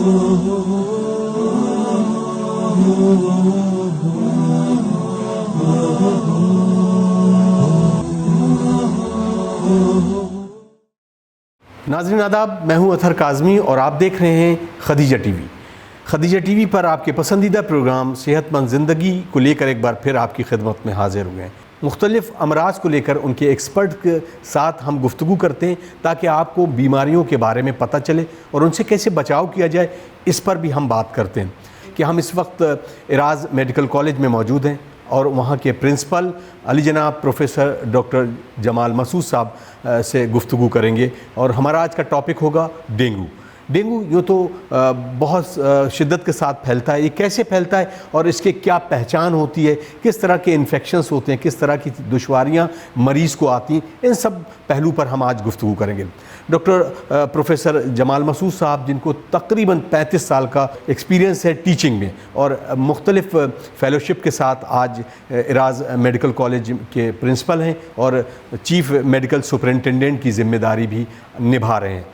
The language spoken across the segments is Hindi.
नाज़रीन आदाब, मैं हूं अतहर काज़मी और आप देख रहे हैं खदीजा टीवी। खदीजा टीवी पर आपके पसंदीदा प्रोग्राम सेहतमंद ज़िंदगी को लेकर एक बार फिर आपकी खिदमत में हाजिर हुए हैं। मुख्तलिफ़ अमराज को लेकर उनके एक्सपर्ट के साथ हम गुफ्तगू करते हैं ताकि आपको बीमारियों के बारे में पता चले और उनसे कैसे बचाव किया जाए, इस पर भी हम बात करते हैं। कि हम इस वक्त इराज़ मेडिकल कॉलेज में मौजूद हैं और वहाँ के प्रिंसिपल अली जनाब प्रोफेसर डॉक्टर जमाल मसूद साहब से गुफ्तगू करेंगे और हमारा आज का टॉपिक होगा डेंगू। डेंगू यूँ तो बहुत शिद्दत के साथ फैलता है, ये कैसे फैलता है और इसके क्या पहचान होती है, किस तरह के इन्फेक्शंस होते हैं, किस तरह की दुश्वारियाँ मरीज़ को आती हैं, इन सब पहलू पर हम आज गुफ्तगू करेंगे। डॉक्टर प्रोफेसर जमाल मसूद साहब, जिनको तकरीबन 35 साल का एक्सपीरियंस है टीचिंग में और मुख्तलिफ़ फ़ेलोशिप के साथ आज इराज़ मेडिकल कॉलेज के प्रिंसिपल हैं और चीफ़ मेडिकल सुपरिटेंडेंट की ज़िम्मेदारी भी निभा रहे हैं।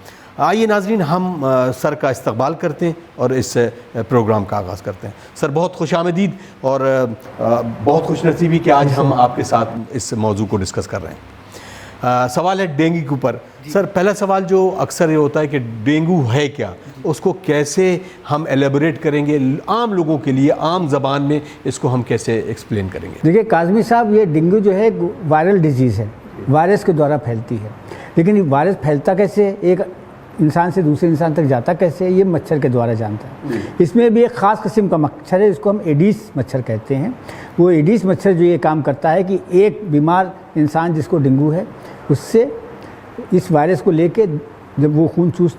आइए नाज़रीन, हम सर का इस्तकबाल करते हैं और इस प्रोग्राम का आगाज़ करते हैं। सर, बहुत खुशामदीद और बहुत खुशनसीबी कि आज हम आपके साथ इस मौजू को डिस्कस कर रहे हैं। सवाल है डेंगू के ऊपर। सर, पहला सवाल जो अक्सर ये होता है कि डेंगू है क्या, उसको कैसे हम एलेबोरेट करेंगे आम लोगों के लिए, आम ज़बान में इसको हम कैसे एक्सप्लेन करेंगे? देखिए काज़मी साहब, ये डेंगू जो है वायरल डिजीज़ है, वायरस के द्वारा फैलती है। लेकिन ये वायरस फैलता कैसे, एक इंसान से दूसरे इंसान तक जाता कैसे, ये मच्छर के द्वारा जानता है। इसमें भी एक ख़ास किस्म का मच्छर है, इसको हम एडीस मच्छर कहते हैं। वो एडीस मच्छर जो ये काम करता है कि एक बीमार इंसान जिसको डेंगू है, उससे इस वायरस को लेके जब वो खून चूस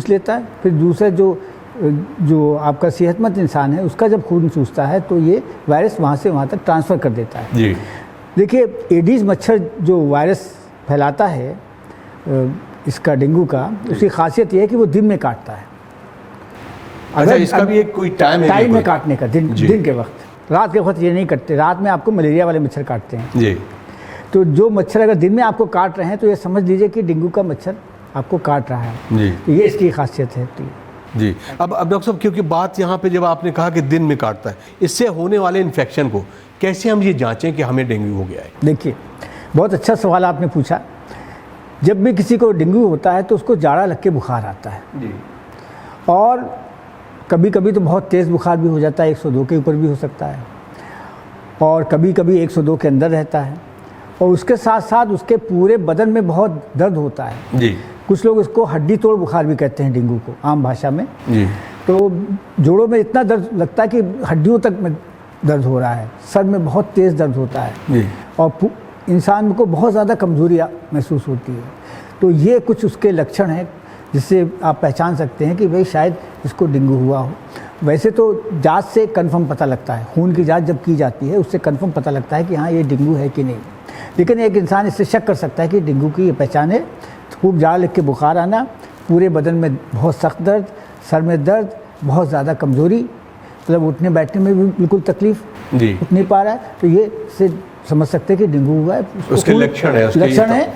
लेता है, फिर दूसरा जो आपका सेहतमंद इंसान है उसका जब खून चूसता है तो ये वायरस वहाँ से वहाँ तक ट्रांसफ़र कर देता है। जी देखिए, एडीस मच्छर जो वायरस फैलाता है इसका डेंगू का, उसकी खासियत ये है कि वो दिन में काटता है। अच्छा, इसका भी एक कोई टाइम है काटने का, दिन के वक्त। रात के वक्त ये नहीं काटते, रात में आपको मलेरिया वाले मच्छर काटते हैं जी। तो जो मच्छर अगर दिन में आपको काट रहे हैं तो ये समझ लीजिए कि डेंगू का मच्छर आपको काट रहा है जी। तो ये इसकी खासियत है जी। अब डॉक्टर साहब, क्योंकि बात यहाँ पे जब आपने कहा कि दिन में काटता है, इससे होने वाले इन्फेक्शन को कैसे हम ये जाँचें कि हमें डेंगू हो गया है? देखिए, बहुत अच्छा सवाल आपने पूछा। जब भी किसी को डेंगू होता है तो उसको जाड़ा लग के बुखार आता है जी। और कभी कभी तो बहुत तेज़ बुखार भी हो जाता है, 102 के ऊपर भी हो सकता है, और कभी कभी 102 के अंदर रहता है, और उसके साथ साथ उसके पूरे बदन में बहुत दर्द होता है जी। कुछ लोग इसको हड्डी तोड़ बुखार भी कहते हैं डेंगू को, आम भाषा में जी। तो जोड़ों में इतना दर्द लगता है कि हड्डियों तक में दर्द हो रहा है, सर में बहुत तेज़ दर्द होता है जी। और इंसान को बहुत ज़्यादा कमज़ोरी महसूस होती है। तो ये कुछ उसके लक्षण हैं जिससे आप पहचान सकते हैं कि भाई शायद इसको डेंगू हुआ हो। वैसे तो जांच से कंफर्म पता लगता है, खून की जांच जब की जाती है उससे कंफर्म पता लगता है कि हाँ ये डेंगू है कि नहीं। लेकिन एक इंसान इससे शक कर सकता है कि डेंगू की ये पहचान है, खूब जाड़ लग के बुखार आना, पूरे बदन में बहुत सख्त दर्द, सर में दर्द, बहुत ज़्यादा कमज़ोरी, मतलब उठने बैठने में भी बिल्कुल तकलीफ, उठ नहीं पा रहा है, तो ये से समझ सकते हैं कि डेंगू हुआ है। उसके लक्षण है,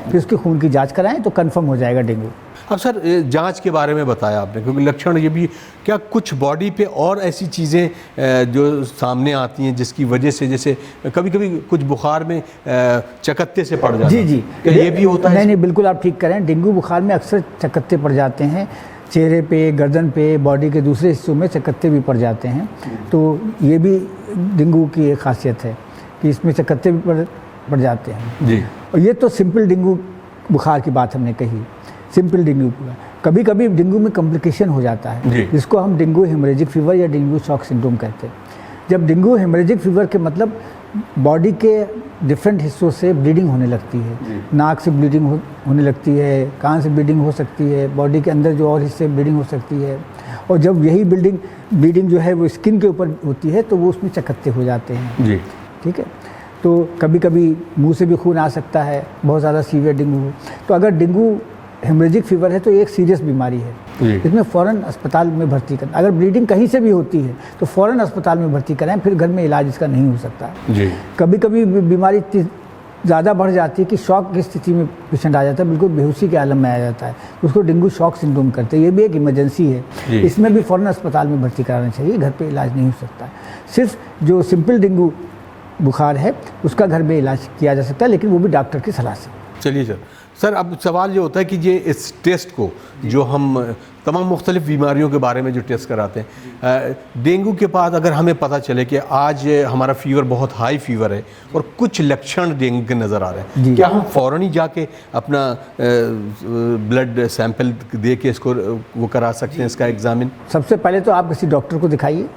फिर उसकी खून की जांच कराएं तो कंफर्म हो जाएगा डेंगू। अब सर, जांच के बारे में बताया आपने, क्योंकि लक्षण ये भी, क्या कुछ बॉडी पे और ऐसी चीज़ें जो सामने आती हैं जिसकी वजह से, जैसे कभी कभी कुछ बुखार में चकत्ते से पड़ जाते हैं? जी जी, ये भी होता है? नहीं, बिल्कुल आप ठीक करें। डेंगू बुखार में अक्सर चकत्ते पड़ जाते हैं, चेहरे पे, गर्दन पे, बॉडी के दूसरे हिस्सों में चकत्ते भी पड़ जाते हैं। तो ये भी डेंगू की एक खासियत है कि इसमें चकत्ते भी पड़ जाते हैं जी। और ये तो सिंपल डेंगू बुखार की बात हमने कही, सिंपल डेंगू। कभी कभी डेंगू में कॉम्प्लिकेशन हो जाता है जिसको हम डेंगू हेमरेजिक फीवर या डेंगू शॉक सिंड्रोम कहते हैं। जब डेंगू हेमरेजिक फीवर के मतलब बॉडी के डिफरेंट हिस्सों से ब्लीडिंग होने लगती है, नाक से ब्लीडिंग होने लगती है, कान से ब्लीडिंग हो सकती है, बॉडी के अंदर जो और हिस्से ब्लीडिंग हो सकती है, और जब यही ब्लीडिंग जो है वो स्किन के ऊपर होती है तो वो उसमें चकत्ते हो जाते हैं जी। ठीक है, तो कभी कभी मुंह से भी खून आ सकता है, बहुत ज़्यादा सीवियर डेंगू हो। तो अगर डेंगू हेमरेजिक फीवर है तो एक सीरियस बीमारी है, इसमें फ़ौरन अस्पताल में भर्ती करें। अगर ब्लीडिंग कहीं से भी होती है तो फ़ौरन अस्पताल में भर्ती कराएं, फिर घर में इलाज इसका नहीं हो सकता जी। कभी कभी बीमारी ज़्यादा बढ़ जाती है कि शॉक की स्थिति में पेशेंट आ जाता है, बिल्कुल बेहोशी के आलम में आ जाता है, उसको डेंगू शॉक सिंड्रोम करते हैं। ये भी एक इमरजेंसी है, इसमें भी फ़ौरन अस्पताल में भर्ती कराना चाहिए, घर पे इलाज नहीं हो सकता। सिर्फ जो सिंपल डेंगू बुखार है उसका घर में इलाज किया जा सकता है, लेकिन वो भी डॉक्टर की सलाह से। चलिए सर, अब सवाल ये होता है कि ये इस टेस्ट को जो हम तमाम मुख्तलिफ बीमारियों के बारे में जो टेस्ट कराते हैं, डेंगू के बाद अगर हमें पता चले कि आज हमारा फीवर बहुत हाई फीवर है और कुछ लक्षण डेंगू के नज़र आ रहे हैं, क्या हम फ़ौरन ही जाके अपना ब्लड सैंपल दे के इसको वो करा सकते हैं, इसका एग्ज़ामिन? सबसे पहले तो आप किसी डॉक्टर को दिखाइए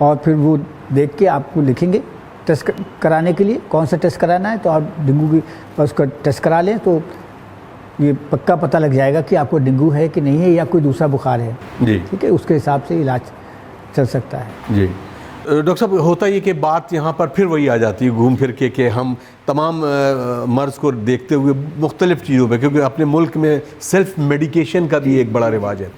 और फिर वो देख के आपको लिखेंगे टेस्ट कराने के लिए, कौन सा टेस्ट कराना है। तो आप डेंगू की उसका टेस्ट करा लें तो ये पक्का पता लग जाएगा कि आपको डेंगू है कि नहीं है या कोई दूसरा बुखार है जी। ठीक है, उसके हिसाब से इलाज चल सकता है जी। डॉक्टर साहब, होता ये कि बात यहाँ पर फिर वही आ जाती है घूम फिर के कि हम तमाम मर्ज़ को देखते हुए मुख्तलिफ़ चीज़ों पे, क्योंकि अपने मुल्क में सेल्फ़ मेडिकेशन का भी एक बड़ा रिवाज है।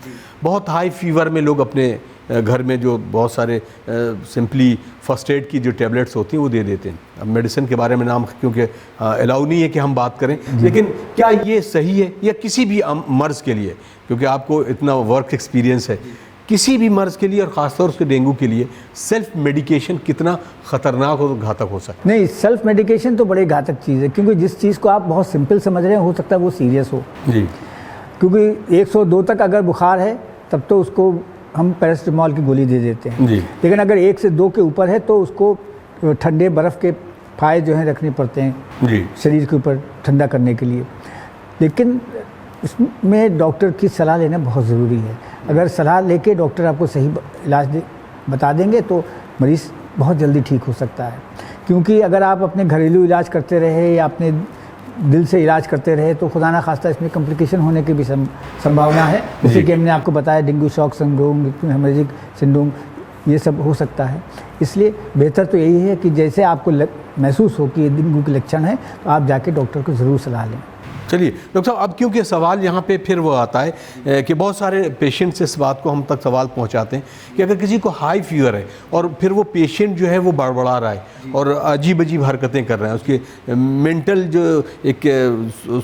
बहुत हाई फीवर में लोग अपने घर में जो बहुत सारे सिंपली फर्स्ट एड की जो टैबलेट्स होती हैं वो दे देते हैं। अब मेडिसिन के बारे में नाम क्योंकि अलाउ नहीं है कि हम बात करें, लेकिन क्या ये सही है या किसी भी मर्ज़ के लिए, क्योंकि आपको इतना वर्क एक्सपीरियंस है, किसी भी मर्ज़ के लिए और ख़ासतौर से डेंगू के लिए सेल्फ मेडिकेशन कितना ख़तरनाक और घातक हो सकता है? नहीं, सेल्फ मेडिकेशन तो बड़ी घातक चीज़ है, क्योंकि जिस चीज़ को आप बहुत सिंपल समझ रहे हैं हो सकता है वो सीरियस हो जी। क्योंकि 102 तक अगर बुखार है तब तो उसको हम पैरासिटामोल की गोली दे देते हैं जी। लेकिन अगर 1 से 2 के ऊपर है तो उसको ठंडे बर्फ़ के फाये जो हैं रखने पड़ते हैं जी, शरीर के ऊपर ठंडा करने के लिए। लेकिन इसमें डॉक्टर की सलाह लेना बहुत ज़रूरी है। अगर सलाह लेके डॉक्टर आपको सही इलाज बता देंगे तो मरीज़ बहुत जल्दी ठीक हो सकता है। क्योंकि अगर आप अपने घरेलू इलाज करते रहे या अपने दिल से इलाज करते रहे तो खुदा ना खास्ता इसमें कॉम्प्लिकेशन होने की भी संभावना है। जैसे कि हमने आपको बताया dengue shock syndrome, haemorrhagic syndrome, ये सब हो सकता है। इसलिए बेहतर तो यही है कि जैसे आपको महसूस हो कि ये डेंगू के लक्षण है तो आप जाके डॉक्टर को ज़रूर सलाह लें। चलिए डॉक्टर साहब, अब क्योंकि सवाल यहाँ पे फिर वो आता है कि बहुत सारे पेशेंट्स इस बात को हम तक सवाल पहुँचाते हैं कि अगर किसी को हाई फीवर है और फिर वो पेशेंट जो है वो बड़बड़ा रहा है और अजीब अजीब हरकतें कर रहे हैं, उसके मेंटल जो एक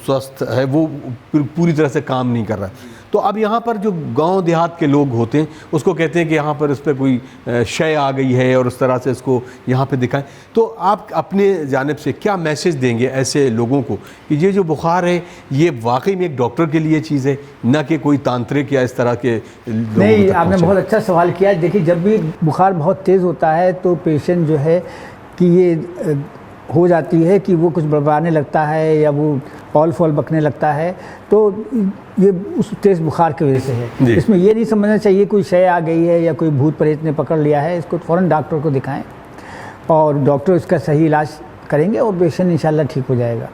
स्वस्थ है वो पूरी तरह से काम नहीं कर रहा है, तो अब यहाँ पर जो गांव देहात के लोग होते हैं उसको कहते हैं कि यहाँ पर इस पर कोई शय आ गई है और उस तरह से इसको यहाँ पे दिखाएं। तो आप अपने जानिब से क्या मैसेज देंगे ऐसे लोगों को कि ये जो बुखार है ये वाकई में एक डॉक्टर के लिए चीज़ है, ना कि कोई तांत्रिक या इस तरह के? नहीं, आपने बहुत अच्छा सवाल किया। देखिए, जब भी बुखार बहुत तेज़ होता है तो पेशेंट जो है कि ये हो जाती है कि वो कुछ बड़बड़ाने लगता है या वो ऑल फॉल बकने लगता है, तो ये उस तेज़ बुखार की वजह से है। इसमें ये नहीं समझना चाहिए कोई शय आ गई है या कोई भूत प्रेत ने पकड़ लिया है। इसको फ़ौरन डॉक्टर को दिखाएं और डॉक्टर इसका सही इलाज करेंगे और पेशेंट इंशाल्लाह ठीक हो जाएगा।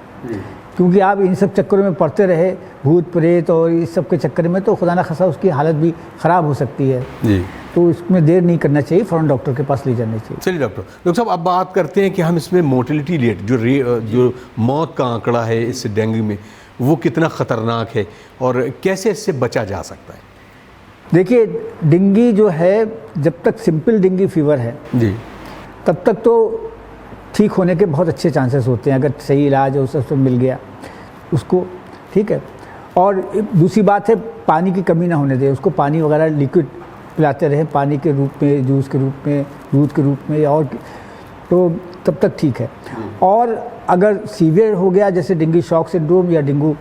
क्योंकि आप इन सब चक्करों में पड़ते रहे, भूत प्रेत और इस सब के चक्कर में, तो खुदा ना खासा उसकी हालत भी ख़राब हो सकती है जी। तो इसमें देर नहीं करना चाहिए, फ़ौरन डॉक्टर के पास ले जाना चाहिए। चलिए डॉक्टर साहब, अब बात करते हैं कि हम इसमें मोर्टेलिटी रेट जो मौत का आंकड़ा है इस डेंगू में वो कितना ख़तरनाक है और कैसे इससे बचा जा सकता है? देखिए, डेंगू जो है जब तक सिंपल डेंगू फीवर है जी तब तक तो ठीक होने के बहुत अच्छे चांसेस होते हैं, अगर सही इलाज है उससे मिल गया उसको, ठीक है। और दूसरी बात है पानी की कमी ना होने दें, उसको पानी वगैरह लिक्विड पिलाते रहें, पानी के रूप में, जूस के रूप में, दूध के रूप में, और तो तब तक ठीक है। और अगर सीवियर हो गया जैसे डेंगू शॉक सिंड्रोम या डेंगू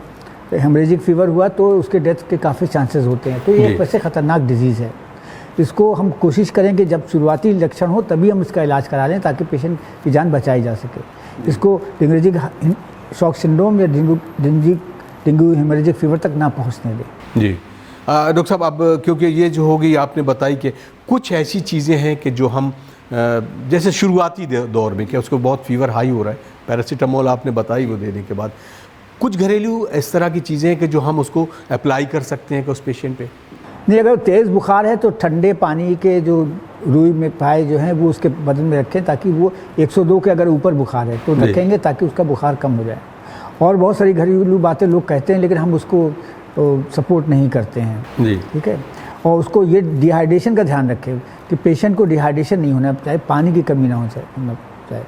हेमरेजिक फीवर हुआ तो उसके डेथ के काफ़ी चांसेस होते हैं। तो ये एक वैसे ख़तरनाक डिजीज़ है। इसको हम कोशिश करें कि जब शुरुआती लक्षण हो तभी हम इसका इलाज करा लें ताकि पेशेंट की जान बचाई जा सके। इसको हेमरेजिक शॉक सिंड्रोम या डेंगू हेमरेजिक फीवर तक ना पहुंचने दें जी। डॉक्टर साहब, अब क्योंकि ये जो होगी आपने बताई कि कुछ ऐसी चीज़ें हैं कि जो हम जैसे शुरुआती दौर में कि उसको बहुत फीवर हाई हो रहा है, पैरासीटामोल आपने बताई वो देने के बाद कुछ घरेलू इस तरह की चीज़ें हैं कि जो हम उसको अप्लाई कर सकते हैं कि उस पेशेंट पे? नहीं, अगर तेज़ बुखार है तो ठंडे पानी के जो रुई में पाए जो हैं वो उसके बदन में रखें ताकि वो 102 के अगर ऊपर बुखार है तो रखेंगे ताकि उसका बुखार कम हो जाए। और बहुत सारी घरेलू बातें लोग कहते हैं लेकिन हम उसको सपोर्ट नहीं करते हैं जी, ठीक है। और उसको ये डिहाइड्रेशन का ध्यान रखें कि पेशेंट को डिहाइड्रेशन नहीं होना चाहिए, पानी की कमी ना हो चाहिए।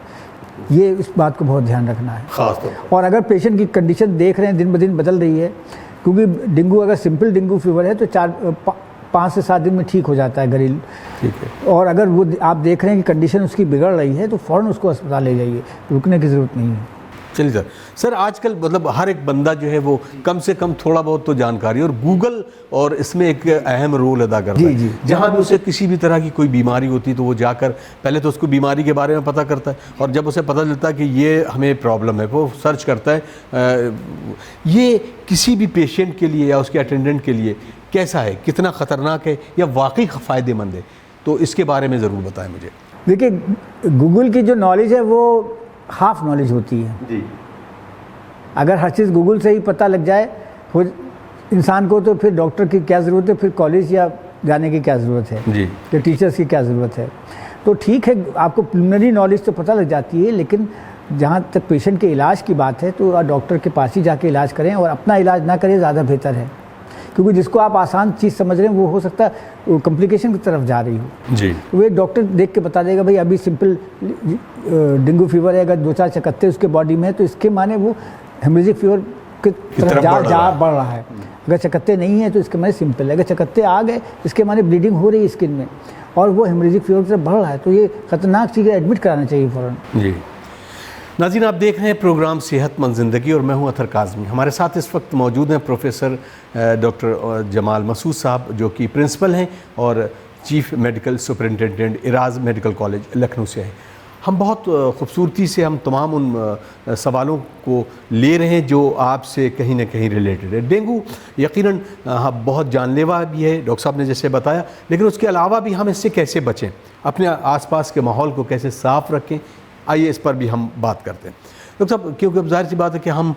ये इस बात को बहुत ध्यान रखना है खास तौर पर। और अगर पेशेंट की कंडीशन देख रहे हैं दिन ब दिन बदल रही है, क्योंकि डेंगू अगर सिंपल डेंगू फीवर है तो 5 से 7 दिन में ठीक हो जाता है घरेलू। ठीक है। और अगर वो आप देख रहे हैं कि कंडीशन उसकी बिगड़ रही है तो फ़ौरन उसको अस्पताल ले जाइए, रुकने की ज़रूरत नहीं है। चलिए सर, सर आजकल मतलब हर एक बंदा जो है वो कम से कम थोड़ा बहुत तो जानकारी, और गूगल और इसमें एक अहम रोल अदा करता है। जी। जहाँ भी उसे किसी भी तरह की कोई बीमारी होती है तो वो जाकर पहले तो उसको बीमारी के बारे में पता करता है, और जब उसे पता चलता है कि ये हमें प्रॉब्लम है वो सर्च करता है। ये किसी भी पेशेंट के लिए या उसके अटेंडेंट के लिए कैसा है, कितना ख़तरनाक है या वाकई फ़ायदेमंद है, तो इसके बारे में ज़रूर बताएं मुझे। देखिए, गूगल की जो नॉलेज है वो हाफ नॉलेज होती है जी। अगर हर चीज़ गूगल से ही पता लग जाए हो इंसान को, तो फिर डॉक्टर की क्या ज़रूरत है, फिर कॉलेज या जाने की क्या ज़रूरत है जी। या टीचर्स की क्या ज़रूरत है। तो ठीक है, आपको प्रिलिमिनरी नॉलेज तो पता लग जाती है, लेकिन जहाँ तक पेशेंट के इलाज की बात है तो आप डॉक्टर के पास ही जाके इलाज करें, और अपना इलाज ना करें ज़्यादा बेहतर है, क्योंकि जिसको आप आसान चीज़ समझ रहे हैं वो हो सकता है वो कॉम्प्लिकेशन की तरफ जा रही हो। जी। वो एक डॉक्टर देख के बता देगा भाई अभी सिंपल डेंगू फीवर है, अगर 2-4 चकत्ते उसके बॉडी में है तो इसके माने वो हेमरेजिक फीवर की तरफ बढ़ रहा है। अगर चकत्ते नहीं है तो इसके माने सिंपल है, अगर चकत्ते आ गए इसके माने ब्लीडिंग हो रही है स्किन में और वो हेमरेजिक फीवर की तरफ बढ़ रहा है, तो ये खतरनाक चीज़ है, एडमिट कराना चाहिए फ़ौरन। जी। नाज़रीन, आप देख रहे हैं प्रोग्राम सेहतमंद ज़िंदगी और मैं हूं अतहर काज़मी। हमारे साथ इस वक्त मौजूद हैं प्रोफेसर डॉक्टर जमाल मसूद साहब, जो कि प्रिंसिपल हैं और chief medical superintendent Ira's medical college Lucknow से हैं। हम बहुत खूबसूरती से हम तमाम उन सवालों को ले रहे हैं जो आपसे कहीं ना कहीं रिलेटेड है। डेंगू यकीनन बहुत जानलेवा भी है, डॉक्टर साहब ने जैसे बताया, लेकिन उसके अलावा भी हम इससे कैसे बचें, अपने आसपास के माहौल को कैसे साफ़ रखें, आइए इस पर भी हम बात करते हैं। डॉक्टर साहब, क्योंकि अब जाहिर सी बात है कि हम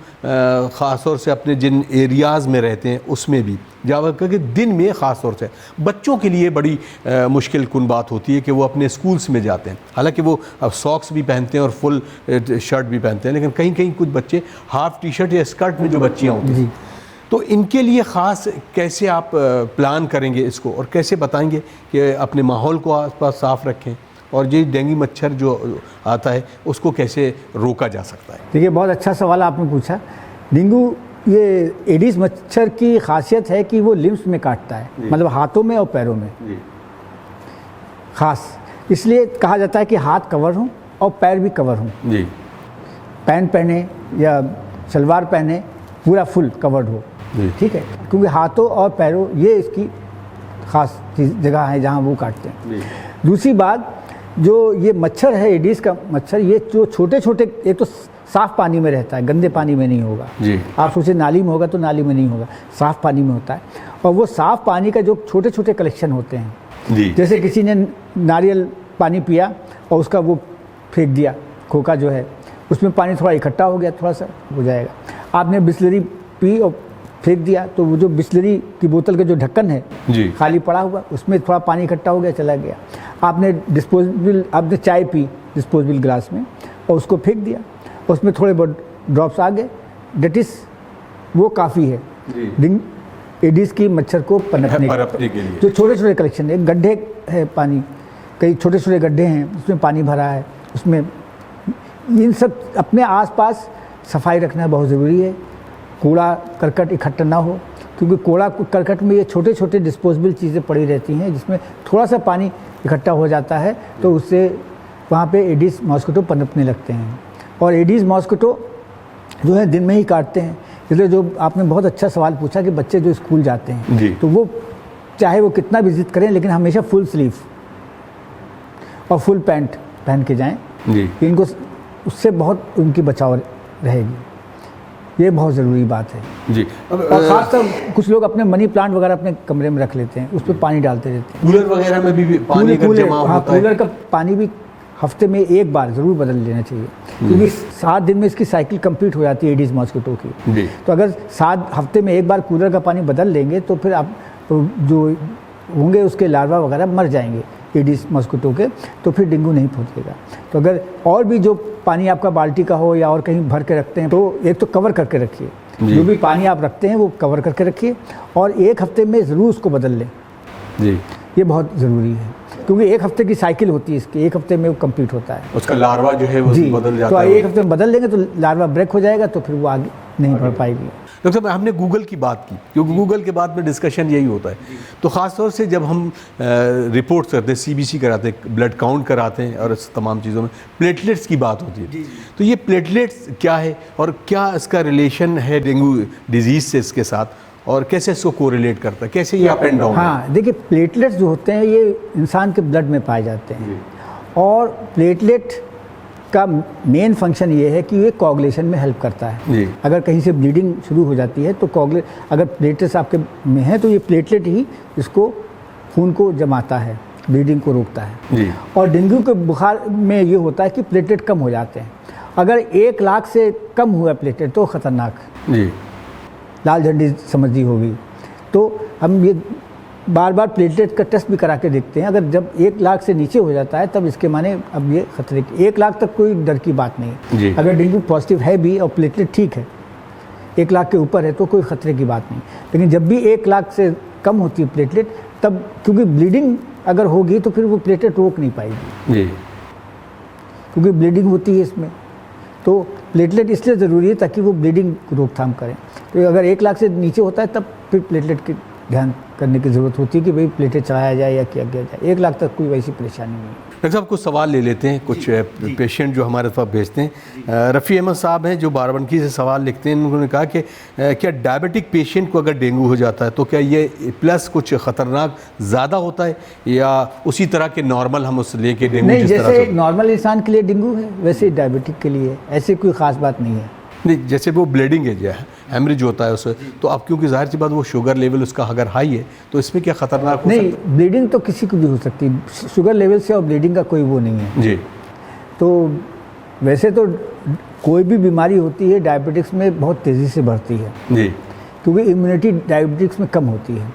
ख़ास तौर से अपने जिन एरियाज़ में रहते हैं उसमें भी जहाँ कि दिन में ख़ास तौर से बच्चों के लिए बड़ी मुश्किल कुन बात होती है कि वो अपने स्कूल्स में जाते हैं, हालांकि वो अब सॉक्स भी पहनते हैं और फुल शर्ट भी पहनते हैं, लेकिन कहीं कहीं कुछ बच्चे हाफ़ टी शर्ट या स्कर्ट में जो बच्चियाँ होती हैं, तो इनके लिए ख़ास कैसे आप प्लान करेंगे इसको, और कैसे बताएंगे कि अपने माहौल को आसपास साफ़ रखें, और ये डेंगू मच्छर जो आता है उसको कैसे रोका जा सकता है? देखिए, बहुत अच्छा सवाल आपने पूछा। डेंगू ये एडिस मच्छर की खासियत है कि वो लिम्स में काटता है, मतलब हाथों में और पैरों में ख़ास, इसलिए कहा जाता है कि हाथ कवर हों और पैर भी कवर हों। जी। पैंट पहने या सलवार पहने, पूरा फुल कवर्ड हो, ठीक है, क्योंकि हाथों और पैरों ये इसकी ख़ास जगह है जहाँ वो काटते हैं। दूसरी बात, जो ये मच्छर है एडिस का मच्छर, ये जो छोटे छोटे, एक तो साफ़ पानी में रहता है, गंदे पानी में नहीं होगा। जी। आप सोचिए नाली में होगा तो नाली में नहीं होगा, साफ़ पानी में होता है, और वो साफ़ पानी का जो छोटे छोटे कलेक्शन होते हैं, जी। जैसे किसी ने नारियल पानी पिया और उसका वो फेंक दिया, खोखा जो है उसमें पानी थोड़ा इकट्ठा हो गया, थोड़ा सा हो जाएगा। आपने बिस्लरी पी और फेंक दिया तो वो जो बिस्लरी की बोतल का जो ढक्कन है जी, खाली पड़ा हुआ, उसमें थोड़ा पानी इकट्ठा हो गया, चला गया। आपने आपने चाय पी डिस्पोजेबल ग्लास में और उसको फेंक दिया, उसमें थोड़े बहुत ड्रॉप्स आ गए, डेट इज़ वो काफ़ी है एडिस की मच्छर को पनपने के लिए। जो छोटे छोटे कलेक्शन है, गड्ढे है पानी, कई छोटे छोटे गड्ढे हैं उसमें पानी भरा है, उसमें इन सब अपने आसपास सफाई रखना बहुत ज़रूरी है। कूड़ा करकट इकट्ठा ना हो, क्योंकि कूड़ा करकट में ये छोटे छोटे डिस्पोजेबल चीज़ें पड़ी रहती हैं जिसमें थोड़ा सा पानी इकट्ठा हो जाता है, तो उससे वहाँ पे एडिस मॉस्किटो पनपने लगते हैं। और एडिस मॉस्किटो जो है दिन में ही काटते हैं, इसलिए जो आपने बहुत अच्छा सवाल पूछा कि बच्चे जो स्कूल जाते हैं तो वो चाहे वो कितना भी जिद करें, लेकिन हमेशा फुल स्लीव और फुल पैंट पहन के जाएँ, इनको उससे बहुत उनकी बचाव रहेगी, ये बहुत ज़रूरी बात है जी। और ख़ासकर कुछ लोग अपने मनी प्लांट वगैरह अपने कमरे में रख लेते हैं, उस पर पानी डालते रहते हैं। कूलर वगैरह में भी पानी का जमा होता है। कूलर का पानी भी हफ्ते में एक बार ज़रूर बदल लेना चाहिए, क्योंकि 7 दिन में इसकी साइकिल कंप्लीट हो जाती है एडिस मॉस्किटो की। तो अगर 7 हफ्ते में एक बार कूलर का पानी बदल लेंगे तो फिर आप जो होंगे उसके लार्वा वगैरह मर जाएंगे एडिस मॉस्किटो के, तो फिर डेंगू नहीं पहुँचेगा। तो अगर और भी जो पानी आपका बाल्टी का हो या और कहीं भर के रखते हैं, तो एक तो कवर करके रखिए, जो भी पानी आप रखते हैं वो कवर करके रखिए, और 1 हफ्ते में ज़रूर उसको बदल लें। जी। ये बहुत ज़रूरी है, क्योंकि एक हफ्ते की साइकिल होती है इसकी, एक हफ्ते में वो कंप्लीट होता है। उसका लार्वा जो है वो जी, बदल जाता तो है। एक हफ्ते में बदल देंगे तो लार्वा ब्रेक हो जाएगा, तो फिर वो आगे नहीं बढ़ पाएगी। डॉक्टर साहब, हमने गूगल की बात की, क्योंकि गूगल के बाद में डिस्कशन यही होता है, तो ख़ास तौर से जब हम रिपोर्ट्स करते हैं, CBC कराते हैं, ब्लड काउंट कराते हैं और इस तमाम चीज़ों में प्लेटलेट्स की बात होती है, तो ये प्लेटलेट्स क्या है और क्या इसका रिलेशन है डेंगू डिजीज़ से इसके साथ, और कैसे इसको कोरिलेट करता है, कैसे ये अप एंड डाउन? हाँ, देखिए प्लेटलेट्स जो होते हैं ये इंसान के ब्लड में पाए जाते हैं, और प्लेटलेट का मेन फंक्शन ये है कि ये कोagulation में हेल्प करता है। जी। अगर कहीं से ब्लीडिंग शुरू हो जाती है तो अगर प्लेटलेट्स आपके में हैं तो ये प्लेटलेट ही इसको खून को जमाता है, ब्लीडिंग को रोकता है। जी। और डेंगू के बुखार में ये होता है कि प्लेटलेट कम हो जाते हैं। अगर 1 लाख से कम हुआ प्लेटलेट तो ख़तरनाक, जी, लाल झंडी समझी होगी। तो हम ये बार बार प्लेटलेट का टेस्ट भी करा के देखते हैं, अगर जब 1 लाख से नीचे हो जाता है तब इसके माने अब ये खतरे की, 1 लाख तक कोई डर की बात नहीं जी। है। अगर डेंगू पॉजिटिव है भी और प्लेटलेट ठीक है, 1 लाख के ऊपर है तो कोई खतरे की बात नहीं। लेकिन जब भी 1 लाख से कम होती है प्लेटलेट, तब क्योंकि ब्लीडिंग अगर होगी तो फिर वो प्लेटलेट रोक नहीं पाएगी, जी, क्योंकि ब्लीडिंग होती है इसमें। तो प्लेटलेट इसलिए ज़रूरी है ताकि वो ब्लीडिंग रोकथाम करें। तो अगर 1 लाख से नीचे होता है तब फिर प्लेटलेट की ध्यान करने की ज़रूरत होती है कि भाई प्लेटलेट चढ़ाया जाए या किया गया जाए। 1 लाख तक कोई वैसी परेशानी नहीं है। डॉक्टर साहब कुछ सवाल ले लेते हैं, कुछ पेशेंट जो हमारे पास भेजते हैं। रफ़ी अहमद साहब हैं जो बाराबंकी से सवाल लिखते हैं, उन्होंने कहा कि क्या डायबिटिक पेशेंट को अगर डेंगू हो जाता है तो क्या ये प्लस कुछ ख़तरनाक ज़्यादा होता है या उसी तरह के नॉर्मल हम उस लेके डेंगू नहीं, जिस तरह जैसे से नॉर्मल इंसान के लिए डेंगू है वैसे डायबिटिक के लिए ऐसी कोई ख़ास बात नहीं है। नहीं, जैसे वो ब्लीडिंग है जो हेमरेज होता है उससे, तो अब क्योंकि जाहिर सी बात वो शुगर लेवल उसका अगर हाई है तो इसमें क्या खतरनाक हो नहीं, सकता ब्लीडिंग तो किसी को भी हो सकती है, शुगर लेवल से और ब्लीडिंग का कोई वो नहीं है। है? जी, तो वैसे तो कोई भी बीमारी होती है डायबिटिक्स में बहुत तेज़ी से बढ़ती है, जी, क्योंकि इम्यूनिटी डायबिटिक्स में कम होती है।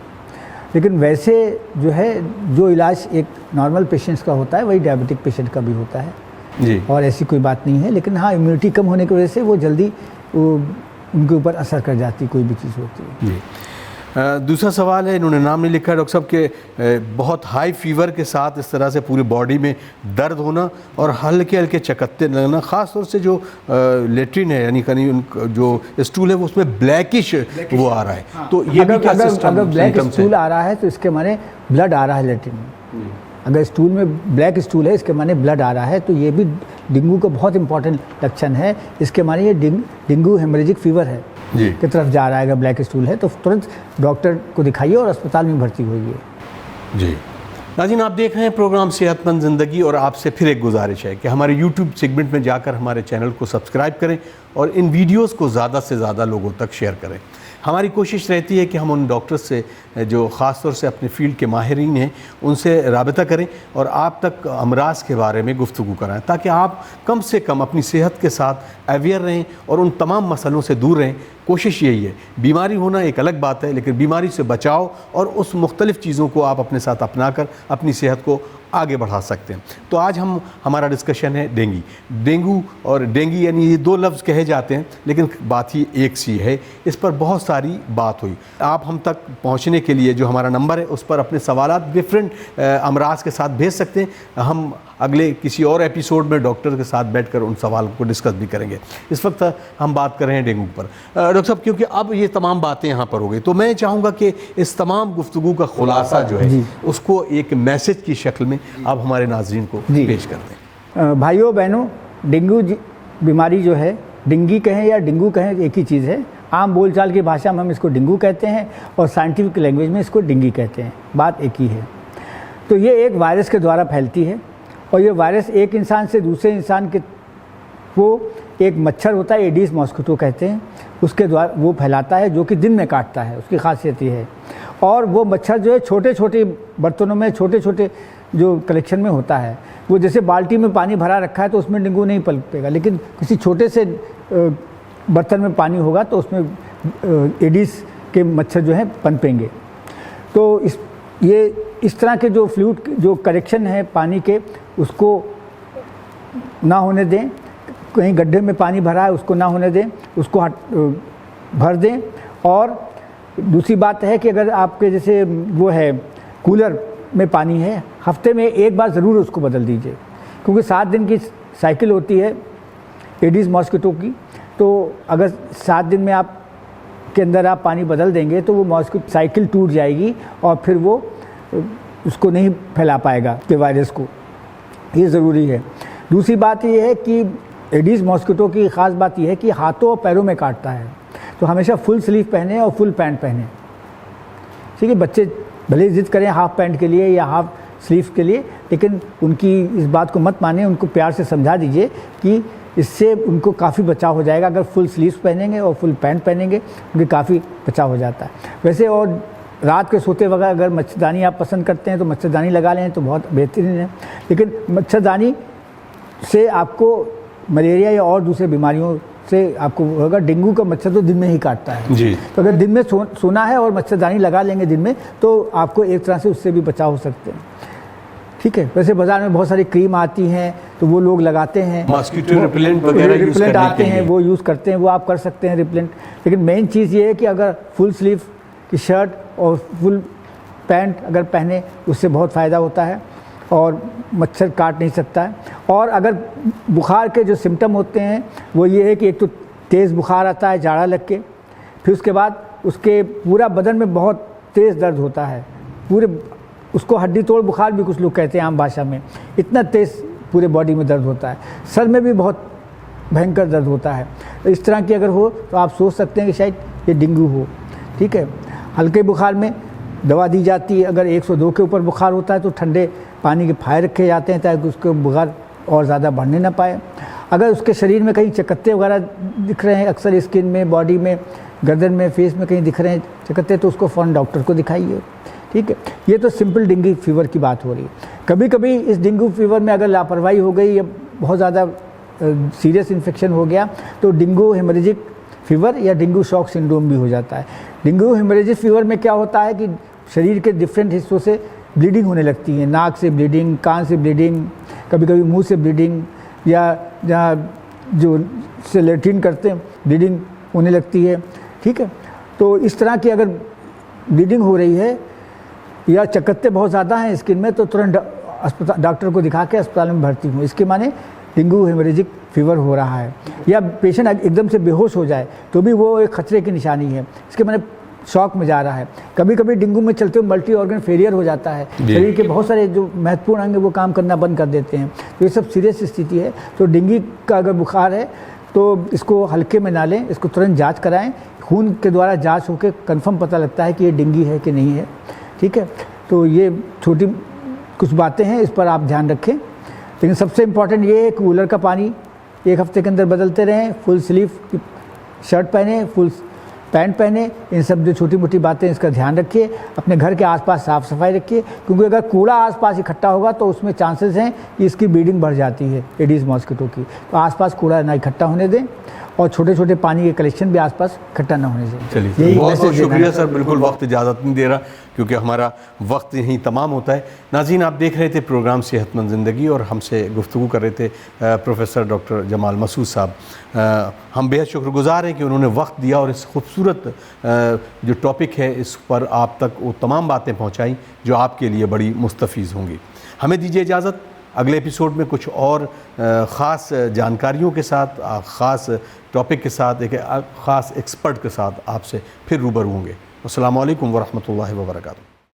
लेकिन वैसे जो है जो इलाज एक नॉर्मल पेशेंट्स का होता है वही डायबिटिक पेशेंट का भी होता है, जी, और ऐसी कोई बात नहीं है। लेकिन हाँ, इम्यूनिटी कम होने की वजह से वो जल्दी उनके ऊपर असर कर जाती कोई भी चीज़ होती है। जी। दूसरा सवाल है, इन्होंने नाम नहीं लिखा है डॉक्टर साहब के, बहुत हाई फीवर के साथ इस तरह से पूरी बॉडी में दर्द होना और हल्के हल्के चकत्ते लगना, ख़ास तौर से जो लेट्रिन है यानी कहीं जो स्टूल है वो उसमें ब्लैकिश वो आ रहा है। हाँ। तो ये भी क्या अगर ब्लैक स्टूल आ रहा है तो इसके माने ब्लड आ रहा है लेट्रिन में। अगर स्टूल में ब्लैक स्टूल है इसके माने ब्लड आ रहा है, तो ये भी डेंगू का बहुत इंपॉर्टेंट लक्षण है। इसके माने ये डेंगू हेमरेजिक फीवर है की तरफ जा रहा है। अगर ब्लैक स्टूल है तो तुरंत डॉक्टर को दिखाइए और अस्पताल में भर्ती होइए। जी नाज़रीन, आप देख रहे हैं प्रोग्राम सेहतमंद ज़िंदगी, और आपसे फिर एक गुजारिश है कि हमारे YouTube सेगमेंट में जाकर हमारे चैनल को सब्सक्राइब करें और इन वीडियोस को ज़्यादा से ज़्यादा लोगों तक शेयर करें। हमारी कोशिश रहती है कि हम उन डॉक्टर्स से जो ख़ास तौर से अपने फील्ड के माहिरीन हैं उनसे राबिता करें और आप तक अमराज के बारे में गुफ्तगू कराएं, ताकि आप कम से कम अपनी सेहत के साथ अवेयर रहें और उन तमाम मसलों से दूर रहें। कोशिश यही है, बीमारी होना एक अलग बात है, लेकिन बीमारी से बचाव और उस मुख्तलिफ़ चीज़ों को आप अपने साथ अपना कर अपनी सेहत को आगे बढ़ा सकते हैं। तो आज हमारा डिस्कशन है डेंगू और डेंगी, यानी ये 2 लफ्ज़ कहे जाते हैं लेकिन बात ही एक सी है। इस पर बहुत सारी बात हुई। आप हम तक पहुंचने के लिए जो हमारा नंबर है उस पर अपने सवालात डिफरेंट अमराज के साथ भेज सकते हैं। हम अगले किसी और एपिसोड में डॉक्टर के साथ बैठकर उन सवालों को डिस्कस भी करेंगे। इस वक्त हम बात कर रहे हैं डेंगू पर। डॉक्टर साहब, क्योंकि अब ये तमाम बातें यहाँ पर हो गई, तो मैं चाहूँगा कि इस तमाम गुफ्तगू का खुलासा जो है उसको एक मैसेज की शक्ल में आप हमारे नाज़रीन को पेश कर दें। भाइयों बहनों, डेंगू बीमारी जो है, डेंगी कहें या डेंगू कहें एक ही चीज़ है। आम बोलचाल की भाषा में हम इसको डेंगू कहते हैं और साइंटिफिक लैंग्वेज में इसको डेंगी कहते हैं, बात एक ही है। तो ये एक वायरस के द्वारा फैलती है और ये वायरस एक इंसान से दूसरे इंसान के, वो एक मच्छर होता है एडिस मॉस्किटो कहते हैं, उसके द्वारा वो फैलाता है, जो कि दिन में काटता है, उसकी खासियत ये है। और वो मच्छर जो है छोटे छोटे बर्तनों में, छोटे छोटे जो कलेक्शन में होता है, वो जैसे बाल्टी में पानी भरा रखा है तो उसमें डेंगू नहीं पनपेगा, लेकिन किसी छोटे से बर्तन में पानी होगा तो उसमें एडिस के मच्छर जो है पनपेंगे। तो इस तरह के जो फ्लूइड जो करेक्शन है पानी के, उसको ना होने दें। कहीं गड्ढे में पानी भरा है उसको ना होने दें, उसको भर दें। और दूसरी बात है कि अगर आपके जैसे वो है कूलर में पानी है, हफ्ते में एक बार ज़रूर उसको बदल दीजिए, क्योंकि 7 दिन की साइकिल होती है एडिस मॉस्किटो की। तो अगर 7 दिन में आप के अंदर आप पानी बदल देंगे तो वो मॉस्किटो साइकिल टूट जाएगी और फिर वो उसको नहीं फैला पाएगा के वायरस को, ये ज़रूरी है। दूसरी बात ये है कि एडिस मॉस्किटो की ख़ास बात यह है कि हाथों और पैरों में काटता है, तो हमेशा फुल स्लीव पहने और फुल पैंट पहने। ठीक है, बच्चे भले जिद करें हाफ पैंट के लिए या हाफ स्लीव के लिए, लेकिन उनकी इस बात को मत माने, उनको प्यार से समझा दीजिए कि इससे उनको काफ़ी बचाव हो जाएगा। अगर फुल स्लीव्स पहनेंगे और फुल पैंट पहनेंगे उनके काफ़ी बचाव हो जाता है। वैसे और रात के सोते वक्त अगर मच्छरदानी आप पसंद करते हैं तो मच्छरदानी लगा लें तो बहुत बेहतरीन है, लेकिन मच्छरदानी से आपको मलेरिया या और दूसरे बीमारियों से आपको होगा। डेंगू का मच्छर तो दिन में ही काटता है जी, तो अगर दिन में सोना है और मच्छरदानी लगा लेंगे दिन में तो आपको एक तरह से उससे भी बचाव हो सकते हैं। ठीक है, वैसे बाज़ार में बहुत सारी क्रीम आती हैं तो वो लोग लगाते हैं, मॉस्किटो रिपेलेंट वगैरह यूज़ करने आते के हैं लिए। वो यूज़ करते हैं, वो आप कर सकते हैं रिपेलेंट। लेकिन मेन चीज़ ये है कि अगर फुल स्लीव की शर्ट और फुल पैंट अगर पहने उससे बहुत फ़ायदा होता है और मच्छर काट नहीं सकता है। और अगर बुखार के जो सिम्टम होते हैं वो ये है कि एक तो तेज़ बुखार आता है जाड़ा लग के, फिर उसके बाद उसके पूरा बदन में बहुत तेज़ दर्द होता है, पूरे उसको हड्डी तोड़ बुखार भी कुछ लोग कहते हैं आम भाषा में, इतना तेज़ पूरे बॉडी में दर्द होता है। सर में भी बहुत भयंकर दर्द होता है। इस तरह की अगर हो तो आप सोच सकते हैं कि शायद ये डेंगू हो। ठीक है, हल्के बुखार में दवा दी जाती है। अगर 102 के ऊपर बुखार होता है तो ठंडे पानी के फाये रखे जाते हैं ताकि उसको बुखार और ज़्यादा बढ़ने ना पाए। अगर उसके शरीर में कहीं चकत्ते वगैरह दिख रहे हैं, अक्सर स्किन में, बॉडी में, गर्दन में, फेस में कहीं दिख रहे हैं चकत्ते, तो उसको फ़ौरन डॉक्टर को दिखाइए। ठीक है, ये तो सिंपल डेंगू फीवर की बात हो रही है। कभी कभी इस डेंगू फीवर में अगर लापरवाही हो गई या बहुत ज़्यादा सीरियस इन्फेक्शन हो गया तो डेंगू हेमरेजिक फीवर या डेंगू शॉक सिंड्रोम भी हो जाता है। डेंगू हेमरेजिक फीवर में क्या होता है कि शरीर के डिफरेंट हिस्सों से ब्लीडिंग होने लगती है, नाक से ब्लीडिंग, कान से ब्लीडिंग, कभी कभी मुंह से ब्लीडिंग, या जहाँ जो से लेट्रिन करते हैं ब्लीडिंग होने लगती है। ठीक है, तो इस तरह की अगर ब्लीडिंग हो रही है या चकत्ते बहुत ज़्यादा हैं स्किन में तो तुरंत अस्पताल डॉक्टर को दिखा के अस्पताल में भर्ती हूँ, इसके माने डेंगू हेमरेजिक फीवर हो रहा है। या पेशेंट एकदम से बेहोश हो जाए तो भी वो एक खतरे की निशानी है, इसके माने शॉक में जा रहा है। कभी कभी डेंगू में चलते हुए मल्टी ऑर्गन फेलियर हो जाता है, शरीर के बहुत सारे जो महत्वपूर्ण अंग वो काम करना बंद कर देते हैं, तो ये सब सीरियस स्थिति है। तो डेंगू का अगर बुखार है तो इसको हल्के में ना लें, इसको तुरंत जांच कराएं। खून के द्वारा जांच होकर कंफर्म पता लगता है कि ये डेंगू है कि नहीं है। ठीक है, तो ये छोटी कुछ बातें हैं, इस पर आप ध्यान रखें। लेकिन सबसे इम्पॉर्टेंट ये है कि कूलर का पानी 1 हफ्ते के अंदर बदलते रहें, फुल स्लीव की शर्ट पहने, फुल पैंट पहने। इन सब जो छोटी मोटी बातें इसका ध्यान रखिए। अपने घर के आसपास साफ़ सफाई रखिए, क्योंकि अगर कूड़ा आसपास इकट्ठा होगा तो उसमें चांसेस हैं कि इसकी ब्रीडिंग बढ़ जाती है एडिस मॉस्किटो की। तो आसपास कूड़ा ना इकट्ठा होने दें और छोटे छोटे पानी के कलेक्शन भी आसपास इकट्ठा ना होने दें। चलिए, बहुत बहुत शुक्रिया सर, बिल्कुल वक्त इजाज़त नहीं दे रहा क्योंकि हमारा वक्त यहीं तमाम होता है। नाज़रीन, आप देख रहे थे प्रोग्राम सेहतमंद ज़िंदगी और हमसे गुफ्तगू कर रहे थे प्रोफेसर डॉक्टर जमाल मसूद साहब। हम बेहद शुक्रगुज़ार हैं कि उन्होंने वक्त दिया और इस खूबसूरत जो टॉपिक है इस पर आप तक वो तमाम बातें पहुँचाई जो आपके लिए बड़ी मुस्तफ़ीज़ होंगी। हमें दीजिए इजाज़त, अगले एपिसोड में कुछ और ख़ास जानकारियों के साथ, ख़ास टॉपिक के साथ, एक ख़ास एक्सपर्ट के साथ आपसे फिर रूबरू होंगे। अस्सलामु अलैकुम वरहमतुल्लाहि वबरकातुहू।